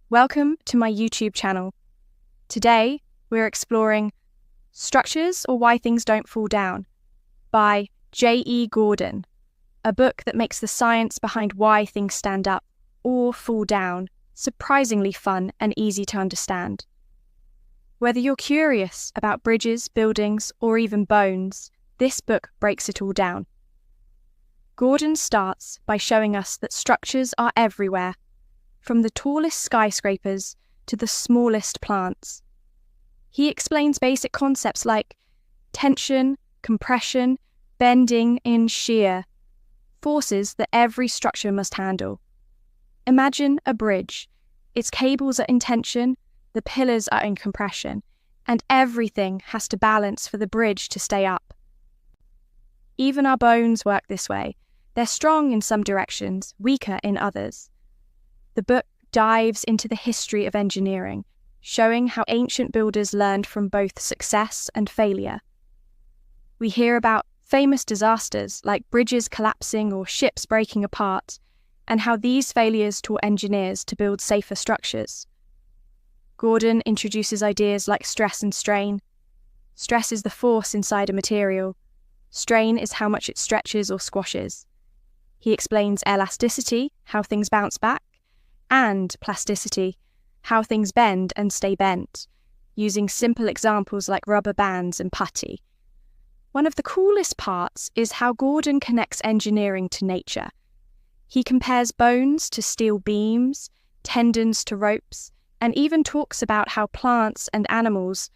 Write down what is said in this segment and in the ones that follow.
Welcome to my YouTube channel. Today, we're exploring Structures or Why Things Don't Fall Down by J.E. Gordon, a book that makes the science behind why things stand up or fall down surprisingly fun and easy to understand. Whether you're curious about bridges, buildings, or even bones, this book breaks it all down. Gordon starts by showing us that structures are everywhere, from the tallest skyscrapers to the smallest plants. He explains basic concepts like tension, compression, bending, and shear, forces that every structure must handle. Imagine a bridge. Its cables are in tension, the pillars are in compression, and everything has to balance for the bridge to stay up. Even our bones work this way. They're strong in some directions, weaker in others. The book dives into the history of engineering, showing how ancient builders learned from both success and failure. We hear about famous disasters like bridges collapsing or ships breaking apart, and how these failures taught engineers to build safer structures. Gordon introduces ideas like stress and strain. Stress is the force inside a material. Strain is how much it stretches or squashes. He explains elasticity, how things bounce back, and plasticity, how things bend and stay bent, using simple examples like rubber bands and putty. One of the coolest parts is how Gordon connects engineering to nature. He compares bones to steel beams, tendons to ropes, and even talks about how plants and animals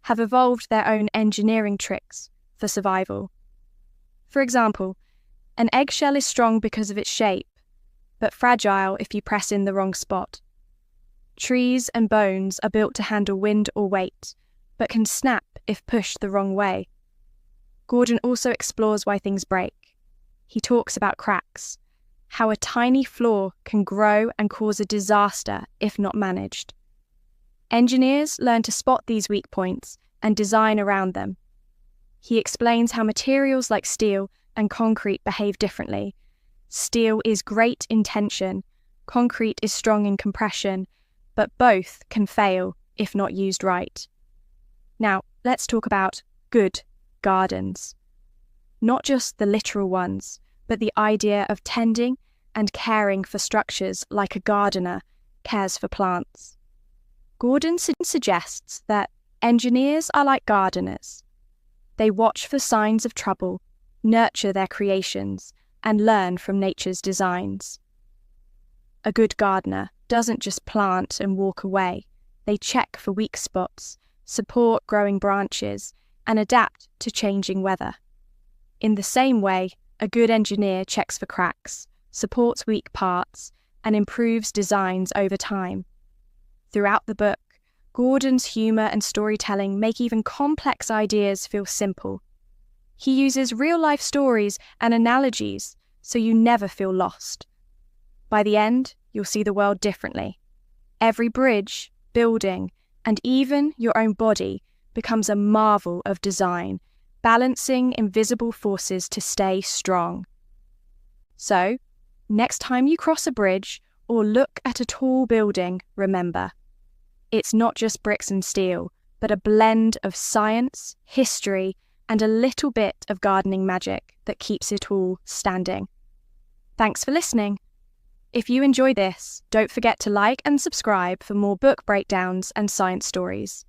have evolved their own engineering tricks for survival. For example, an eggshell is strong because of its shape, but fragile if you press in the wrong spot. Trees and bones are built to handle wind or weight, but can snap if pushed the wrong way. Gordon also explores why things break. He talks about cracks, how a tiny flaw can grow and cause a disaster if not managed. Engineers learn to spot these weak points and design around them. He explains how materials like steel and concrete behave differently. Steel is great in tension, concrete is strong in compression, but both can fail if not used right. Now, let's talk about good gardens. Not just the literal ones, but the idea of tending and caring for structures like a gardener cares for plants. Gordon suggests that engineers are like gardeners. They watch for signs of trouble, nurture their creations, and learn from nature's designs. A good gardener doesn't just plant and walk away. They check for weak spots, support growing branches, and adapt to changing weather. In the same way, a good engineer checks for cracks, supports weak parts, and improves designs over time. Throughout the book, Gordon's humour and storytelling make even complex ideas feel simple. He uses real-life stories and analogies so you never feel lost. By the end, you'll see the world differently. Every bridge, building, and even your own body becomes a marvel of design, balancing invisible forces to stay strong. So, next time you cross a bridge or look at a tall building, remember, it's not just bricks and steel, but a blend of science, history, and a little bit of gardening magic that keeps it all standing. Thanks for listening. If you enjoy this, don't forget to like and subscribe for more book breakdowns and science stories.